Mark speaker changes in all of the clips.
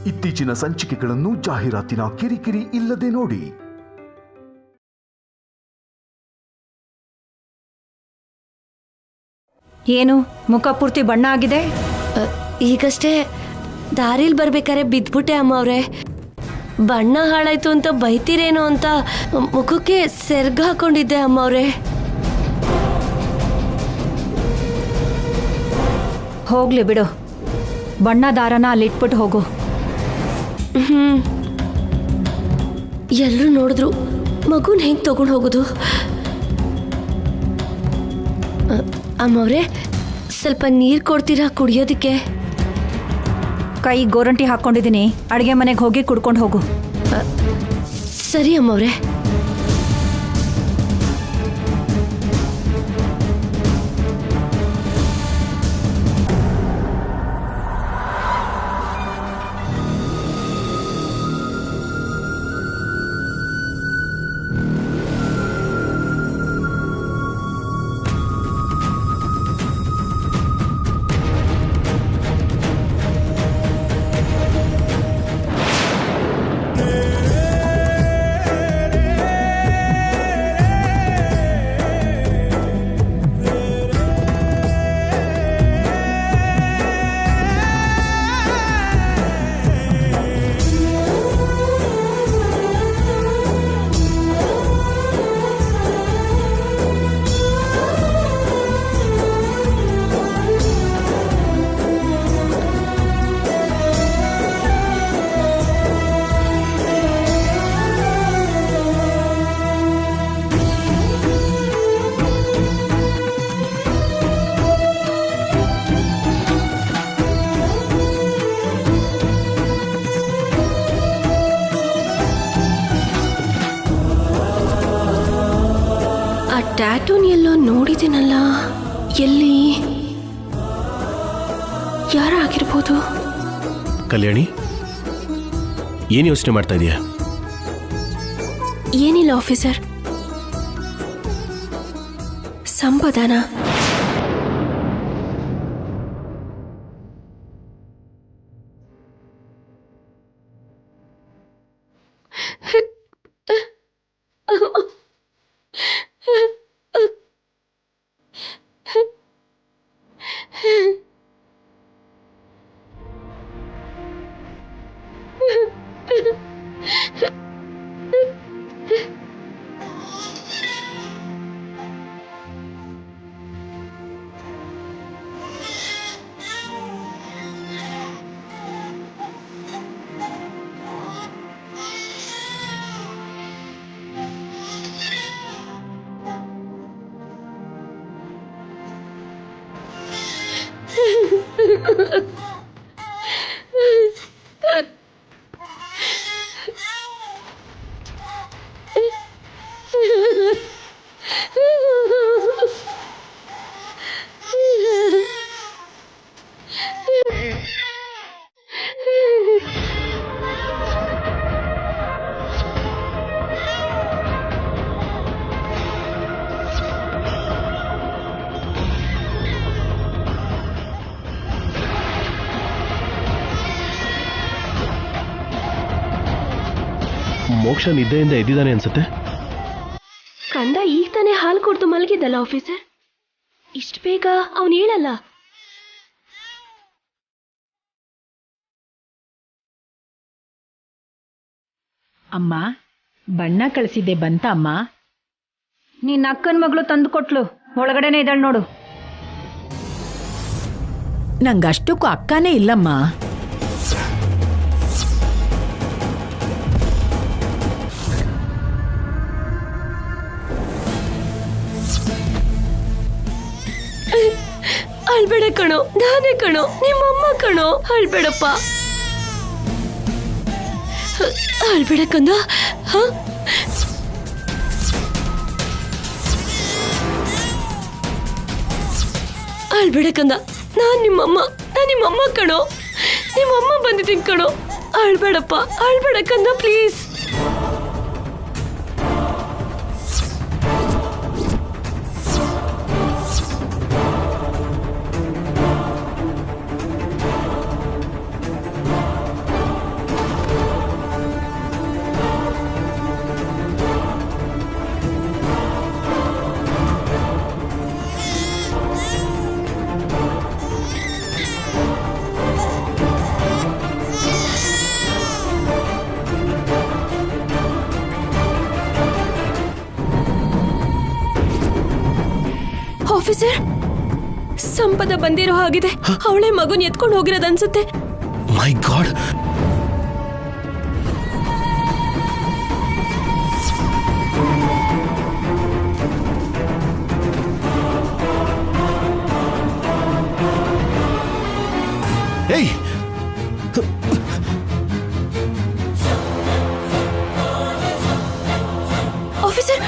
Speaker 1: ಇತ್ತೀಚಿನ ಸಂಚಿಕೆಗಳನ್ನು ಜಾಹೀರಾತಿನ ಕಿರಿಕಿರಿ ಇಲ್ಲದೆ ನೋಡಿ.
Speaker 2: ಏನು ಮುಖ ಪೂರ್ತಿ ಬಣ್ಣ ಆಗಿದೆ?
Speaker 3: ಈಗಷ್ಟೇ ದಾರಿಲಿ ಬರ್ಬೇಕಾರೆ ಬಿದ್ಬಿಟ್ಟೆ ಅಮ್ಮ ಅವ್ರೆ. ಬಣ್ಣ ಹಾಳಾಯ್ತು ಅಂತ ಬೈತೀರೇನೋ ಅಂತ ಮುಖಕ್ಕೆ ಸೆರ್ಗ ಹಾಕೊಂಡಿದ್ದೆ ಅಮ್ಮ ಅವ್ರೆ.
Speaker 2: ಹೋಗ್ಲಿ ಬಿಡು, ಬಣ್ಣ ದಾರನ ಅಲ್ಲಿಟ್ಬಿಟ್ಟು ಹೋಗು.
Speaker 3: ಎಲ್ಲರೂ ನೋಡಿದ್ರು, ಮಗುನ ಹೆಂಗೆ ತಗೊಂಡು ಹೋಗೋದು? ಅಮ್ಮವ್ರೆ, ಸ್ವಲ್ಪ ನೀರು ಕೊಡ್ತೀರಾ ಕುಡಿಯೋದಕ್ಕೆ?
Speaker 2: ಕೈ ಗೋರಂಟಿ ಹಾಕ್ಕೊಂಡಿದ್ದೀನಿ, ಅಡುಗೆ ಮನೆಗೆ ಹೋಗಿ ಕುಡ್ಕೊಂಡು ಹೋಗು.
Speaker 3: ಸರಿ ಅಮ್ಮವ್ರೆ. ಟ್ಯಾಟೂನ್ ಎಲ್ಲೋ ನೋಡಿದ್ದೀನಲ್ಲ, ಎಲ್ಲಿ? ಯಾರಾಗಿರ್ಬೋದು?
Speaker 4: ಕಲ್ಯಾಣಿ, ಏನು ಯೋಚನೆ ಮಾಡ್ತಾ ಇದೀಯಾ?
Speaker 3: ಏನಿಲ್ಲ ಆಫೀಸರ್, ಸಂಪಾದನ.
Speaker 4: ಮೋಕ್ಷ ನಿದ್ದೆಯಿಂದ ಎದ್ದಿದ್ದಾನೆ ಅನ್ಸುತ್ತೆ.
Speaker 3: ಕಂದ ಈಗ ತಾನೇ ಹಾಲು ಕೊಡ್ತು ಮಲಗಿದ್ದಲ್ಲ ಆಫೀಸರ್, ಇಷ್ಟು ಬೇಗ ಅವನು ಹೇಳಲ್ಲ.
Speaker 5: ಅಮ್ಮ, ಬಣ್ಣ ಕಳಿಸಿದ್ದೆ ಬಂತ ಅಮ್ಮ?
Speaker 2: ನಿನ್ನ ಅಕ್ಕನ ಮಗಳು ತಂದು ಕೊಟ್ಲು, ಒಳಗಡೆನೆ ಇದ್ದಾಳೆ ನೋಡು.
Speaker 5: ನಂಗಷ್ಟಕ್ಕೂ ಅಕ್ಕನೇ ಇಲ್ಲಮ್ಮ.
Speaker 3: ಅಳ್ಬೇಡ ಕಣೋ, ನಾನೇ ಕಣೋ, ನಿಮ್ಮಮ್ಮ ಕಣೋ, ಅಳ್ಬೇಡಪ್ಪ, ಅಳ್ಬೇಡ ಕಂದ. ಅಳ್ಬೇಡ ಕಂದ, ನಾನ್ ನಿಮ್ಮಮ್ಮ ಕಣೋ, ನಿಮ್ಮಮ್ಮ ಬಂದಿದ್ದೀನಿ ಕಣೋ, ಅಳ್ಬೇಡಪ್ಪ, ಅಳ್ಬೇಡ ಕಂದ ಪ್ಲೀಸ್. ಆಫೀಸರ್, ಸಂಪದ ಬಂದಿರೋ ಹಾಗಿದೆ. ಅವಳೇ ಮಗುನ್ ಎತ್ಕೊಂಡು ಹೋಗಿರೋದು ಅನ್ಸುತ್ತೆ.
Speaker 4: ಮೈ ಗಾಡ್, ಏಯ್
Speaker 3: ಆಫೀಸರ್,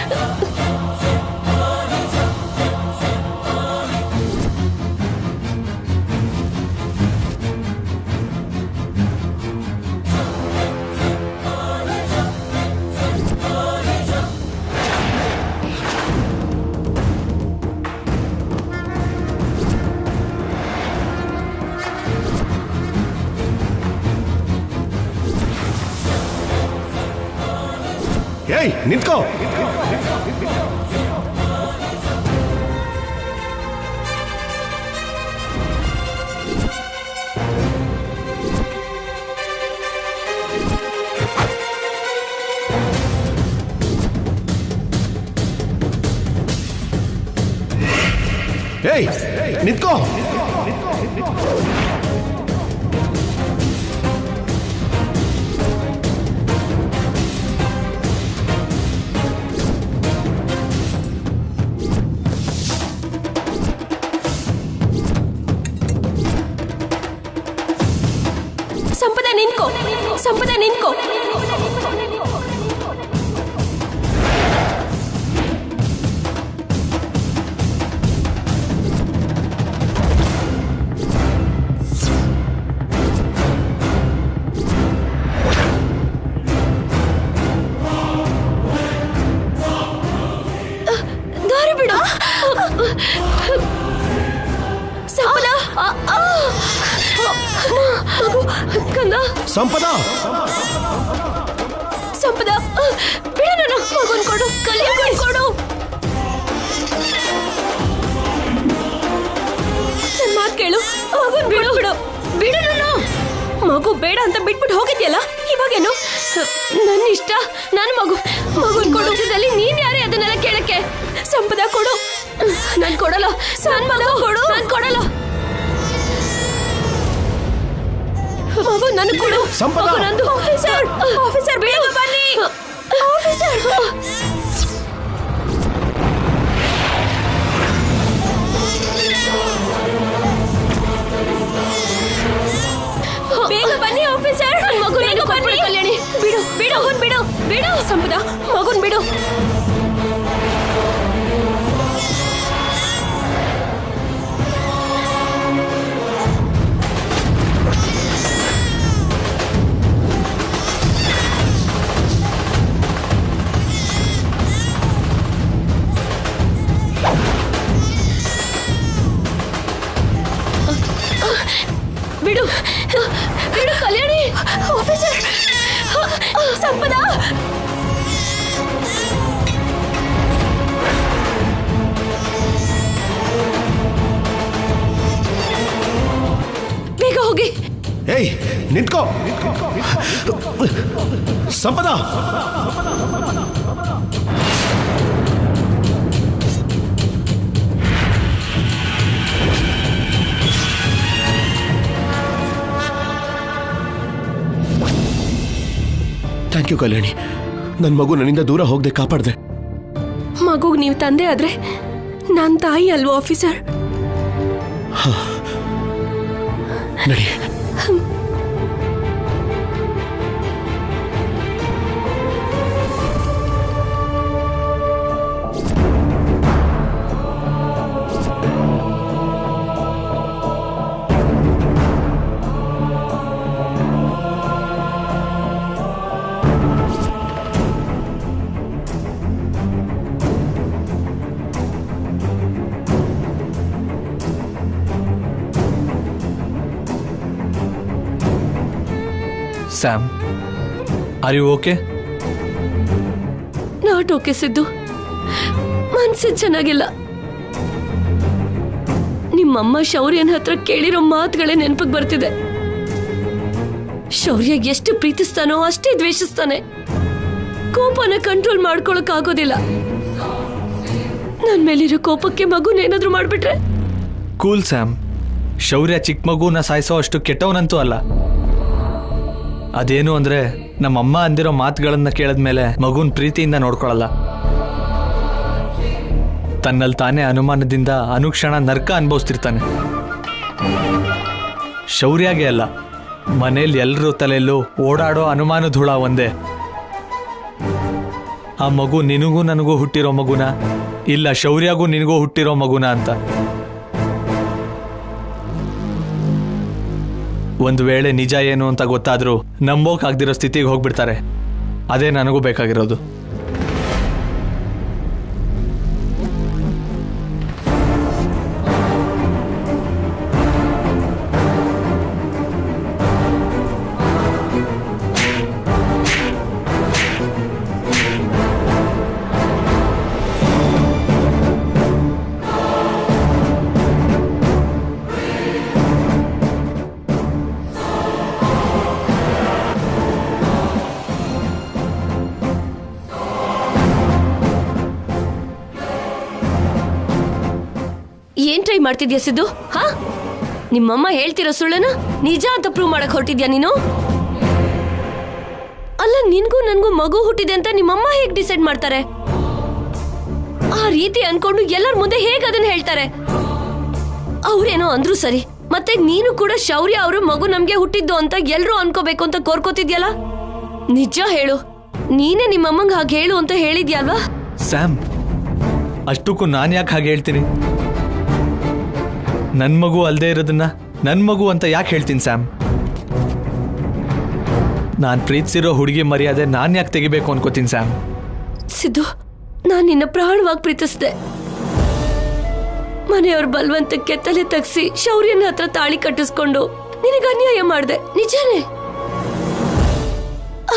Speaker 4: ಏಯ್ ನಿಂತ್ಕೋ. ಏಯ್ ನಿಂತ್ಕೋ.
Speaker 3: ಸಂಪದ ನಿನ್ಕೋ, ಸಂಪದ ನಿನ್ಕೋ. ದಾರಿ ಬಿಡು ಸಂಪದ. ಕಂದ,
Speaker 4: ಸಂಪದ,
Speaker 3: ಸಂಪದ ಬಿಡು, ನನ್ನ ಮಗುನ್ ಕೊಡು, ಕಲ್ಯಾಣ್ ಕೊಡು. ನನ್ ಮಾತ್ ಕೇಳು, ಮಗುನ್ ಬಿಡು ಬಿಡು ಬಿಡು. ನನ್ನ ಮಗು ಬೇಡ ಅಂತ ಬಿಟ್ಬಿಟ್ಟು ಹೋಗಿದ್ಯಲ್ಲ, ಇವಾಗೇನು? ನನ್ನ ಇಷ್ಟ, ನನ್ನ ಮಗುನ್ ಕೊಡು. ನೀನ್ ಯಾರೇ ಅದನ್ನೆಲ್ಲ ಕೇಳಕ್ಕೆ? ಸಂಪದ ಕೊಡು. ನಾನ್ ಕೊಡಲ್ಲ, ನನ್ ಮಗ ಕೊಡು, ನಾನ್ ಕೊಡಲ್ಲ. ಮಗು ನನ್ ಕೊಡು.
Speaker 4: ಸಂಪದ,
Speaker 3: ನಂದು. ಆಫೀಸರ್, ಆಫೀಸರ್ ಬೇಗ ಬನ್ನಿ. ಆಫೀಸರ್, ಬೇಗ ಬನ್ನಿ ಆಫೀಸರ್. ಮಗು ಬೇಗ ಬನ್ನಿ. ಕಲ್ಯಾಣಿ ಬಿಡು ಬಿಡು, ಮಗುನ್ ಬಿಡು ಬಿಡು. ಸಂಪದ ಮಗುನ್ ಬಿಡು. ಬಿಡು ಬಿಡು ಕಲ್ಯಾಣಿ. ಆಫೀಸರ್, ಸಂಪದ ಬೇಗ ಹೋಗಿ.
Speaker 4: ಏಯ್ ನಿಂತ್ಕೋ. ಸಂಪದ, ಥ್ಯಾಂಕ್ ಯು ಕಲ್ಯಾಣಿ. ನನ್ನ ಮಗು ನನ್ನಿಂದ ದೂರ ಹೋಗದೆ ಕಾಪಾಡ್ದೆ.
Speaker 3: ಮಗುಗ್ ನೀವು ತಂದೆ ಆದ್ರೆ ನಾನ್ ತಾಯಿ ಅಲ್ವಾ ಆಫೀಸರ್?
Speaker 4: ನಡಿ.
Speaker 6: Sam, are you okay?
Speaker 3: Not okay Siddu. ಮನ್ಸು ಚೆನ್ನಾಗಿಲ್ಲ. ನಿಮ್ಮಮ್ಮ ಶೌರ್ಯನ ಹತ್ರ ಕೇಳಿರೋ ಮಾತುಗಳೇ ನೆನಪಿಗೆ ಬರ್ತಿದೆ. ಶೌರ್ಯ ಎಷ್ಟು ಪ್ರೀತಿಸ್ತಾನೋ ಅಷ್ಟೇ ದ್ವೇಷಿಸ್ತಾನೆ. ಕೋಪನ ಕಂಟ್ರೋಲ್ ಮಾಡ್ಕೊಳಕ್ ಆಗೋದಿಲ್ಲ. ನನ್ ಮೇಲಿರೋ ಕೋಪಕ್ಕೆ ಮಗುನೇನಾದ್ರೂ ಮಾಡ್ಬಿಟ್ರೆ?
Speaker 6: ಕೂಲ್ ಸ್ಯಾಮ್, ಶೌರ್ಯ ಚಿಕ್ಕ ಮಗುನ ಸಾಯಿಸೋ ಅಷ್ಟು ಕೆಟ್ಟವನಂತೂ ಅಲ್ಲ. ಅದೇನು ಅಂದ್ರೆ ನಮ್ಮಮ್ಮ ಅಂದಿರೋ ಮಾತುಗಳನ್ನ ಕೇಳಿದ್ಮೇಲೆ ಮಗುನ್ ಪ್ರೀತಿಯಿಂದ ನೋಡ್ಕೊಳಲ್ಲ. ತನ್ನಲ್ಲಿ ತಾನೇ ಅನುಮಾನದಿಂದ ಅನುಕ್ಷಣ ನರ್ಕ ಅನುಭವಿಸ್ತಿರ್ತಾನೆ. ಶೌರ್ಯಾಗೆ ಅಲ್ಲ, ಮನೇಲಿ ಎಲ್ಲರೂ ತಲೆಯಲ್ಲೂ ಓಡಾಡೋ ಅನುಮಾನದ ಹುಳ ಒಂದೇ. ಆ ಮಗು ನಿನಗೂ ನನಗೂ ಹುಟ್ಟಿರೋ ಮಗುನ, ಇಲ್ಲ ಶೌರ್ಯಾಗೂ ನಿನಗೂ ಹುಟ್ಟಿರೋ ಮಗುನ ಅಂತ. ಒಂದು ವೇಳೆ ನಿಜ ಏನು ಅಂತ ಗೊತ್ತಾದ್ರೂ ನಂಬೋಕಾಗ್ದಿರೋ ಸ್ಥಿತಿಗೆ ಹೋಗ್ಬಿಡ್ತಾರೆ. ಅದೇ ನನಗೂ ಬೇಕಾಗಿರೋದು.
Speaker 3: ಏನ್ ಟ್ರೈ ಮಾಡ್ತಿದ್ಯಾ ಸಿದ್ದು? ಹಾ, ನಿಮ್ಮಮ್ಮ ಹೇಳ್ತಿರೋ ಸುಳ್ಳನ ನಿಜ ಅಂತ ಪ್ರೂವ್ ಮಾಡಕ್ ಹೊರಟಿದ್ಯಾ ನೀನು? ಅಲ್ಲ, ನಿನ್ಗೂ ನನ್ಗೂ ಮಗು ಹುಟ್ಟಿದೆ ಅಂತ ನಿಮ್ಮಮ್ಮ ಹೇಗ್ ಡಿಸೈಡ್ ಮಾಡ್ತಾರೆ? ಆ ರೀತಿ ಅನ್ಕೊಂಡು ಎಲ್ಲರ ಮುಂದೆ ಹೇಗ್ ಅದನ್ನ ಹೇಳ್ತಾರೆ? ಅವ್ರೇನೋ ಅಂದ್ರು ಸರಿ, ಮತ್ತೆ ನೀನು ಕೂಡ ಶೌರ್ಯ ಅವರು ಮಗು ನಮ್ಗೆ ಹುಟ್ಟಿದ್ದು ಅಂತ ಎಲ್ರೂ ಅನ್ಕೋಬೇಕು ಅಂತ ಕೋರ್ಕೋತಿದ್ಯಲ್ಲ. ನಿಜ ಹೇಳು, ನೀನೇ ನಿಮ್ಮಮ್ಮಂಗ್ ಹಾಗೆ ಹೇಳು ಅಂತ ಹೇಳಿದ್ಯಲ್ವಾ?
Speaker 6: ಸ್ಯಾಮ್, ಅಷ್ಟಕ್ಕೂ ನಾನು ಯಾಕೆ ಹಾಗೆ ಹೇಳ್ತೀನಿ? ನನ್ನ ಮಗು ಅಲ್ಲದೆ ಇರೋದನ್ನ ನನ್ನ ಮಗು ಅಂತ ಯಾಕೆ ಹೇಳ್ತೀನಿ ಸ್ಯಾಮ್? ನಾನು ಪ್ರೀತಿಸಿರೋ ಹುಡುಗಿ ಮರ್ಯಾದೆ ನಾನು ಯಾಕೆ ತೆಗಿಬೇಕು ಅನ್ಕೋತೀನಿ ಸ್ಯಾಮ್?
Speaker 3: ಸಿದ್ದು, ನಾನು ನಿನ್ನ ಪ್ರಾಣವಾಗಿ ಪ್ರೀತಿಸಿದೆ. ಮನೆಯವ್ರ ಬಲವಂತಕ್ಕೆ ತಲೆ ತಗ್ಸಿ ಶೌರ್ಯನ ಹತ್ರ ತಾಳಿ ಕಟ್ಟಿಸ್ಕೊಂಡು ನಿನಗೆ ಅನ್ಯಾಯ ಮಾಡಿದೆ, ನಿಜಾನೇ.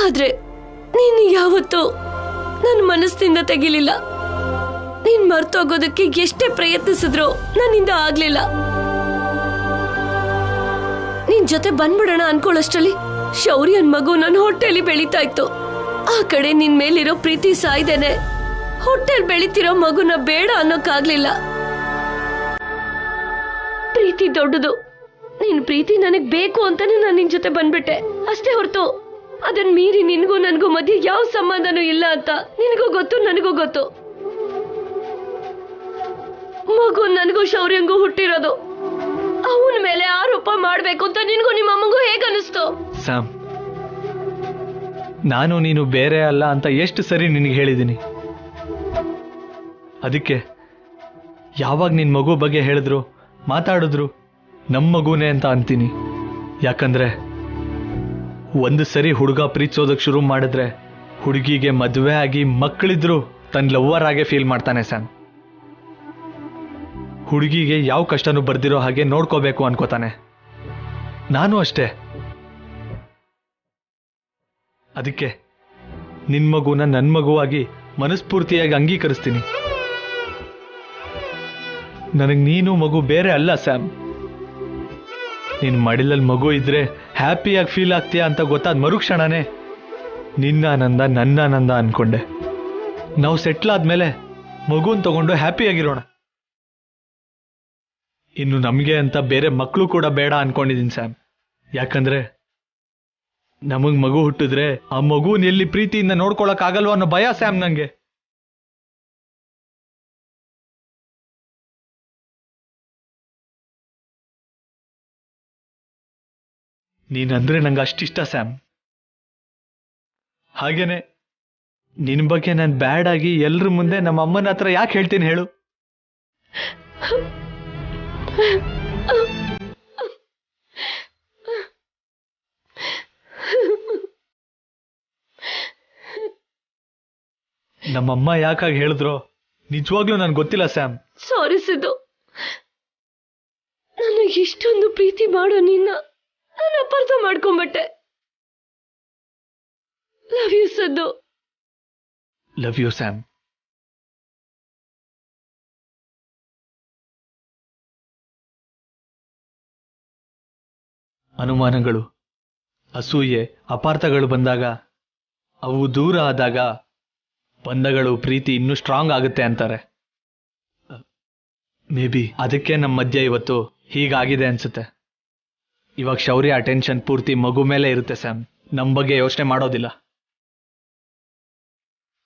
Speaker 3: ಆದ್ರೆ ನೀನು ಯಾವತ್ತೂ ನನ್ನ ಮನಸ್ಸಿನಿಂದ ತೆಗಿಲಿಲ್ಲ. ನೀನ್ ಮರ್ತೋಗೋದಕ್ಕೆ ಎಷ್ಟೇ ಪ್ರಯತ್ನಿಸಿದ್ರು ನನ್ನಿಂದ ಆಗ್ಲಿಲ್ಲ. ನಿನ್ ಜೊತೆ ಬಂದ್ಬಿಡೋಣ ಅನ್ಕೊಳ್ಳೋಷ್ಟರಲ್ಲಿ ಶೌರ್ಯನ್ ಮಗು ನನ್ನ ಹೊಟ್ಟೆಲಿ ಬೆಳೀತಾ ಇತ್ತು. ಆ ಕಡೆ ನಿನ್ ಮೇಲಿರೋ ಪ್ರೀತಿ ಸಾಯ್ದೇನೆ ಹೊಟ್ಟೆಲ್ ಬೆಳೀತಿರೋ ಮಗುನ ಬೇಡ ಅನ್ನೋಕ್ಕಾಗ್ಲಿಲ್ಲ. ಪ್ರೀತಿ ದೊಡ್ಡದು. ನಿನ್ ಪ್ರೀತಿ ನನಗ್ ಬೇಕು ಅಂತಾನೆ ನಾನು ನಿನ್ ಜೊತೆ ಬಂದ್ಬಿಟ್ಟೆ ಅಷ್ಟೇ ಹೊರತು ಅದನ್ ಮೀರಿ ನಿನ್ಗೂ ನನ್ಗೂ ಮಧ್ಯೆ ಯಾವ ಸಂಬಂಧನೂ ಇಲ್ಲ ಅಂತ ನಿನಗೂ ಗೊತ್ತು, ನನಗೂ ಗೊತ್ತು. ಮಗು ನನಗೂ ಶೌರ್ಯಂಗೂ ಹುಟ್ಟಿರೋದು. ಅವನ ಮೇಲೆ ಆರೋಪ ಮಾಡ್ಬೇಕು ಅಂತ ನಿನ್ಗೂ ನಿಮ್ಮ ಅಮ್ಮಂಗೂ ಹೇಗ ಅನಿಸ್ತು?
Speaker 6: ಸ್ಯಾಮ್, ನಾನು ನೀನು ಬೇರೆ ಅಲ್ಲ ಅಂತ ಎಷ್ಟು ಸರಿ ನಿನಗೆ ಹೇಳಿದ್ದೀನಿ. ಅದಕ್ಕೆ ಯಾವಾಗ ನಿನ್ ಮಗು ಬಗ್ಗೆ ಹೇಳಿದ್ರು ಮಾತಾಡಿದ್ರು ನಮ್ಮ ಮಗುನೇ ಅಂತ ಅಂತೀನಿ. ಯಾಕಂದ್ರೆ ಒಂದು ಸರಿ ಹುಡುಗ ಪ್ರೀತಿಸೋದಕ್ಕೆ ಶುರು ಮಾಡಿದ್ರೆ ಹುಡುಗಿಗೆ ಮದುವೆ ಆಗಿ ಮಕ್ಕಳಿದ್ರು ತನ್ನ ಲವ್ವರ್ ಆಗೇ ಫೀಲ್ ಮಾಡ್ತಾನೆ ಸ್ಯಾಮ್. ಹುಡುಗಿಗೆ ಯಾವ ಕಷ್ಟನೂ ಬರ್ದಿರೋ ಹಾಗೆ ನೋಡ್ಕೋಬೇಕು ಅನ್ಕೋತಾನೆ. ನಾನು ಅಷ್ಟೇ. ಅದಕ್ಕೆ ನಿನ್ ಮಗುನ ನನ್ನ ಮಗುವಾಗಿ ಮನಸ್ಫೂರ್ತಿಯಾಗಿ ಅಂಗೀಕರಿಸ್ತೀನಿ. ನನಗ್ ನೀನು ಮಗು ಬೇರೆ ಅಲ್ಲ ಸ್ಯಾಮ್. ನಿನ್ ಮಡಿಲಲ್ಲಿ ಮಗು ಇದ್ರೆ ಹ್ಯಾಪಿಯಾಗಿ ಫೀಲ್ ಆಗ್ತೀಯಾ ಅಂತ ಗೊತ್ತಾದ ಮರುಕ್ಷಣನೇ ನಿನ್ನ ಆನಂದ ನನ್ನ ಆನಂದ ಅನ್ಕೊಂಡೆ. ನಾವು ಸೆಟ್ಲ್ ಆದ್ಮೇಲೆ ಮಗುನ್ ತಗೊಂಡು ಹ್ಯಾಪಿಯಾಗಿರೋಣ. ಇನ್ನು ನಮಗೆ ಅಂತ ಬೇರೆ ಮಕ್ಕಳು ಕೂಡ ಬೇಡ ಅನ್ಕೊಂಡಿದ್ದೀನಿ ಸ್ಯಾಮ್. ಯಾಕಂದ್ರೆ ನಮಗ್ ಮಗು ಹುಟ್ಟಿದ್ರೆ ಆ ಮಗುನ್ ಎಲ್ಲಿ ಪ್ರೀತಿಯಿಂದ ನೋಡ್ಕೊಳಕ್ ಆಗಲ್ವ ಅನ್ನೋ ಭಯ ಸ್ಯಾಮ್ ನಂಗೆ. ನೀನಂದ್ರೆ ನಂಗೆ ಅಷ್ಟಿಷ್ಟ ಸ್ಯಾಮ್. ಹಾಗೇನೆ ನಿನ್ ಬಗ್ಗೆ ನಾನು ಬ್ಯಾಡ್ ಆಗಿ ಎಲ್ರ ಮುಂದೆ ನಮ್ಮ ಅಮ್ಮನ ಹತ್ರ ಯಾಕೆ ಹೇಳ್ತೀನಿ ಹೇಳು? ನಮ್ಮಮ್ಮ ಯಾಕಾಗಿ ಹೇಳಿದ್ರು ನಿಜವಾಗ್ಲೂ ನನ್ಗೆ ಗೊತ್ತಿಲ್ಲ ಸ್ಯಾಮ್.
Speaker 3: ಸಾರಿ ಸಿದ್ದು, ನನಗೆ ಇಷ್ಟೊಂದು ಪ್ರೀತಿ ಮಾಡೋ ನಿನ್ನ ನಾನು ಅಪಾರ್ಥ ಮಾಡ್ಕೊಂಡ್ಬಿಟ್ಟೆ. Love you Siddu.
Speaker 6: Love you Sam. ಅನುಮಾನಗಳು, ಅಸೂಯೆ, ಅಪಾರ್ಥಗಳು ಬಂದಾಗ, ಅವು ದೂರ ಆದಾಗ ಬಂಧಗಳು, ಪ್ರೀತಿ ಇನ್ನೂ ಸ್ಟ್ರಾಂಗ್ ಆಗುತ್ತೆ ಅಂತಾರೆ. ಮೇ ಬಿ ಅದಕ್ಕೆ ನಮ್ಮ ಮಧ್ಯ ಇವತ್ತು ಹೀಗಾಗಿದೆ ಅನ್ಸುತ್ತೆ. ಇವಾಗ ಶೌರ್ಯ ಅಟೆನ್ಷನ್ ಪೂರ್ತಿ ಮಗು ಮೇಲೆ ಇರುತ್ತೆ ಸ್ಯಾಮ್, ನಮ್ಮ ಬಗ್ಗೆ ಯೋಚನೆ ಮಾಡೋದಿಲ್ಲ.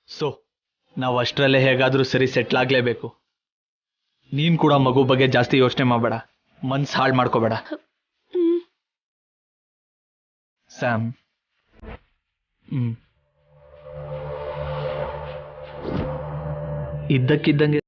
Speaker 6: ಸೊ ನಾವು ಅಷ್ಟರಲ್ಲೇ ಹೇಗಾದ್ರೂ ಸರಿ ಸೆಟ್ಲ್ ಆಗ್ಲೇಬೇಕು. ನೀನ್ ಕೂಡ ಮಗು ಬಗ್ಗೆ ಜಾಸ್ತಿ ಯೋಚನೆ ಮಾಡಬೇಡ, ಮನ್ಸು ಹಾಳು ಮಾಡ್ಕೋಬೇಡ. ಸ್ಯಾಮ್ ಇದ್ದಕ್ಕಿದ್ದಂಗೆ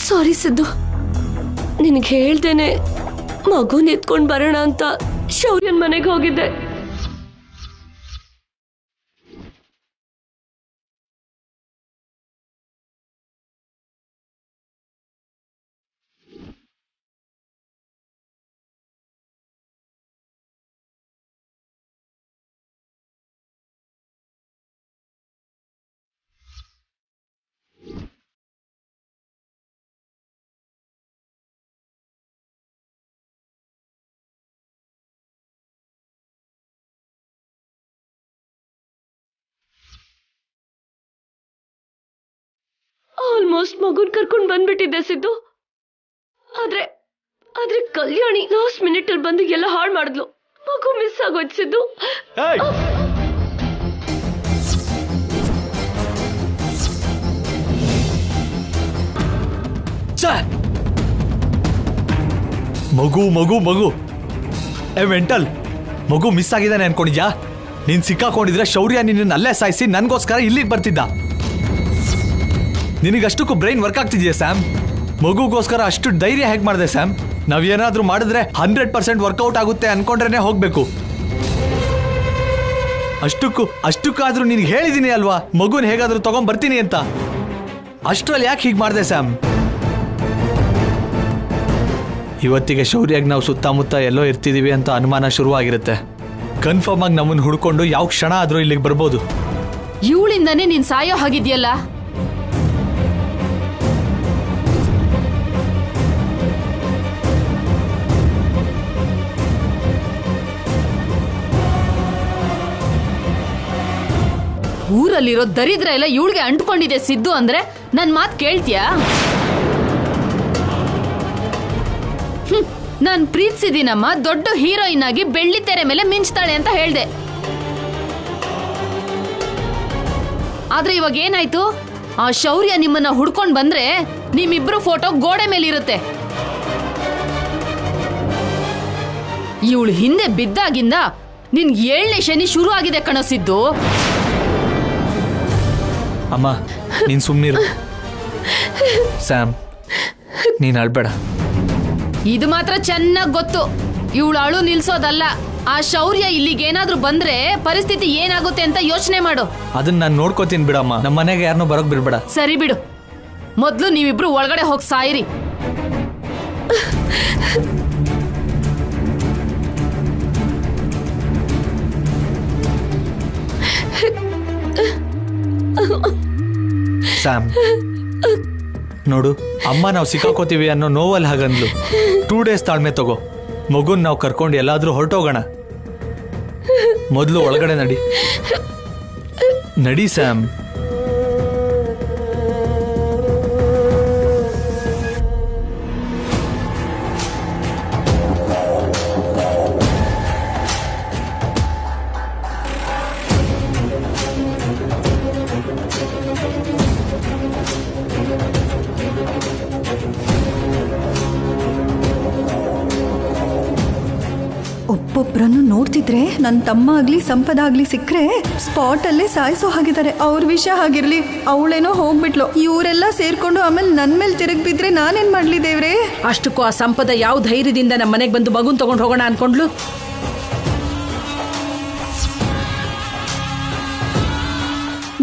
Speaker 3: ಸಾರಿ ಸಿದ್ದು, ನಿನಗೆ ಹೇಳ್ದೇನೆ ಮಗುನ ಎತ್ಕೊಂಡು ಬರೋಣ ಅಂತ ಶೌರ್ಯನ್ ಮನೆಗೆ ಹೋಗಿದ್ದೆ. ಆಲ್ಮೋಸ್ಟ್ ಮಗುನ್ ಕರ್ಕೊಂಡು ಬಂದ್ಬಿಟ್ಟಿದ್ದೆ ಸಿದ್ದು. ಆದ್ರೆ ಕಲ್ಯಾಣಿ ಲಾಸ್ಟ್ ಮಿನಿಟ್ ಅಲ್ಲಿ ಬಂದು ಎಲ್ಲ ಹಾಳು ಮಾಡಿದ್ಲು. ಮಗು ಮಿಸ್ ಆಗೋಯ್ತು ಸಿದ್ದು.
Speaker 6: ಮಗು ಮಗು ಮಗು ಮೆಂಟಲ್ ಮಗು ಮಿಸ್ ಆಗಿದ್ದಾನೆ ಅನ್ಕೊಂಡಿದ್ಯಾ? ನೀನ್ ಸಿಕ್ಕಾಕೊಂಡಿದ್ರೆ ಶೌರ್ಯ ನಿನ್ನ ಅಲ್ಲೇ ಸಾಯಿಸಿ ನನ್ಗೋಸ್ಕರ ಇಲ್ಲಿಗೆ ಬರ್ತಿದ್ದ. ನಿನಗಷ್ಟಕ್ಕೂ ಬ್ರೈನ್ ವರ್ಕ್ ಆಗ್ತಿದ್ಯಾ ಸ್ಯಾಮ್? ಮಗುಗೋಸ್ಕರ ಅಷ್ಟು ಧೈರ್ಯ ಹೇಗೆ ಮಾಡಿದೆ ಸ್ಯಾಮ್? ನಾವೇನಾದ್ರೂ ಮಾಡಿದ್ರೆ 100% ವರ್ಕೌಟ್ ಆಗುತ್ತೆ ಅನ್ಕೊಂಡ್ರೇನೆ ಹೋಗ್ಬೇಕು. ಅಷ್ಟಕ್ಕಾದ್ರೂ ನಿನ್ಗೆ ಹೇಳಿದೀನಿ ಅಲ್ವಾ ಮಗುನ ಹೇಗಾದ್ರೂ ತಗೊಂಡ್ ಬರ್ತೀನಿ ಅಂತ. ಅಷ್ಟ್ರಲ್ಲಿ ಯಾಕೆ ಹೀಗೆ ಮಾಡಿದೆ ಸ್ಯಾಮ್? ಇವತ್ತಿಗೆ ಶೌರ್ಯಾಗ ನಾವು ಸುತ್ತಮುತ್ತ ಎಲ್ಲೋ ಇರ್ತಿದೀವಿ ಅಂತ ಅನುಮಾನ ಶುರುವಾಗಿರುತ್ತೆ. ಕನ್ಫರ್ಮ್ ಆಗಿ ನಮ್ಮನ್ನು ಹುಡ್ಕೊಂಡು ಯಾವ ಕ್ಷಣ ಆದ್ರೂ ಇಲ್ಲಿಗೆ ಬರ್ಬೋದು.
Speaker 7: ಇವಳಿಂದಾನೇ ನೀನ್ ಸಾಯೋ ಹಾಗಿದ್ಯಲ್ಲ. ಊರಲ್ಲಿರೋ ದರಿದ್ರ ಎಲ್ಲ ಇವಳಿಗೆ ಅಂಟ್ಕೊಂಡಿದೆ ಸಿದ್ದು ಅಂದ್ರೆ ನನ್ ಮಾತ್ ಕೇಳ್ತೀಯಾ? ನಾನ್ ಪ್ರೀತಿಸಿದೀನಮ್ಮ, ದೊಡ್ಡ ಹೀರೋಯಿನ್ ಆಗಿ ಬೆಳ್ಳಿ ತೆರೆ ಮೇಲೆ ಮಿಂಚ್ತಾಳೆ ಅಂತ ಹೇಳ್ದೆ. ಆದ್ರೆ ಇವಾಗ ಏನಾಯ್ತು? ಆ ಶೌರ್ಯ ನಿಮ್ಮನ್ನ ಹುಡ್ಕೊಂಡ್ ಬಂದ್ರೆ ನಿಮ್ಮಿಬ್ರು ಫೋಟೋ ಗೋಡೆ ಮೇಲೆ ಇರುತ್ತೆ. ಇವಳು ಹಿಂದೆ ಬಿದ್ದಾಗಿಂದ ನಿನ್ 7ನೇ ಶನಿ ಶುರು ಆಗಿದೆ ಕಣಸಿದ್ದು.
Speaker 6: ಅಮ್ಮ ನೀನ್ ಸುಮ್ನಿರು. ಸ್ಯಾಮ್ ನೀನ್ ಅಳ್ಬೇಡ.
Speaker 7: ಇದು ಮಾತ್ರ ಚೆನ್ನಾಗ್ ಗೊತ್ತು, ಇವಳು ಅಳು ನಿಲ್ಸೋದಲ್ಲ. ಆ ಶೌರ್ಯ ಇಲ್ಲಿಗೇನಾದ್ರೂ ಬಂದ್ರೆ ಪರಿಸ್ಥಿತಿ ಏನಾಗುತ್ತೆ ಅಂತ ಯೋಚನೆ ಮಾಡು.
Speaker 6: ಅದನ್ನ ನಾನು ನೋಡ್ಕೋತೀನಿ ಬಿಡಮ್ಮ. ನಮ್ಮ ಮನೆಗೆ ಯಾರನ್ನೂ ಬರೋಕ್ ಬಿಡ್ಬೇಡ.
Speaker 7: ಸರಿ ಬಿಡು, ಮೊದ್ಲು ನೀವಿಬ್ರು ಒಳಗಡೆ ಹೋಗಿ ಸಾಯಿರಿ.
Speaker 6: ಸ್ಯಾಮ್ ನೋಡು, ಅಮ್ಮ ನಾವು ಸಿಕ್ಕಾಕೋತೀವಿ ಅನ್ನೋ ನೋವಲ್ಲಿ ಹಾಗಂದ್ಲು. 2 days ತಾಳ್ಮೆ ತಗೋ. ಮಗುನ್ ನಾವು ಕರ್ಕೊಂಡು ಎಲ್ಲಾದ್ರೂ ಹೊರಟೋಗೋಣ. ಮೊದಲು ಒಳಗಡೆ ನಡಿ ಸ್ಯಾಮ್.
Speaker 8: ಒಬ್ಬೊಬ್ಬರನ್ನು ನೋಡ್ತಿದ್ರೆ ನನ್ನ ತಮ್ಮ ಆಗ್ಲಿ ಸಂಪದಾಗ್ಲಿ ಸಿಕ್ಕರೆ ಸ್ಪಾಟಲ್ಲೇ ಸಾಯಿಸೋ ಹಾಗಿದ್ದಾರೆ. ಅವ್ರ ವಿಷಯ ಆಗಿರ್ಲಿ, ಅವಳೇನೋ ಹೋಗ್ಬಿಟ್ಲು, ಇವರೆಲ್ಲ ಸೇರ್ಕೊಂಡು ಆಮೇಲೆ ನನ್ನ ಮೇಲೆ ತಿರುಗಿ ಬಿದ್ರೆ ನಾನೇನ್ ಮಾಡ್ಲಿ ದೇವ್ರೆ?
Speaker 5: ಅಷ್ಟಕ್ಕೂ ಆ ಸಂಪದ ಯಾವ ಧೈರ್ಯದಿಂದ ನಮ್ಮ ಮನೆಗೆ ಬಂದು ಮಗುನ್ ತಗೊಂಡು ಹೋಗೋಣ ಅನ್ಕೊಂಡ್ಲು?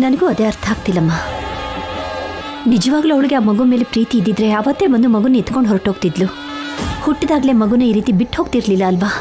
Speaker 3: ನನಗೂ ಅದೇ ಅರ್ಥ ಆಗ್ತಿಲ್ಲಮ್ಮ. ನಿಜವಾಗ್ಲೂ ಅವಳಿಗೆ ಆ ಮಗು ಮೇಲೆ ಪ್ರೀತಿ ಇದ್ದಿದ್ರೆ ಅವತ್ತೇ ಬಂದು ಮಗುನ ಎತ್ಕೊಂಡು ಹೊರಟೋಗ್ತಿದ್ಲು. ಹುಟ್ಟಿದಾಗ್ಲೇ ಮಗುನ ಈ ರೀತಿ ಬಿಟ್ಟು ಹೋಗ್ತಿರ್ಲಿಲ್ಲ ಅಲ್ವಾ?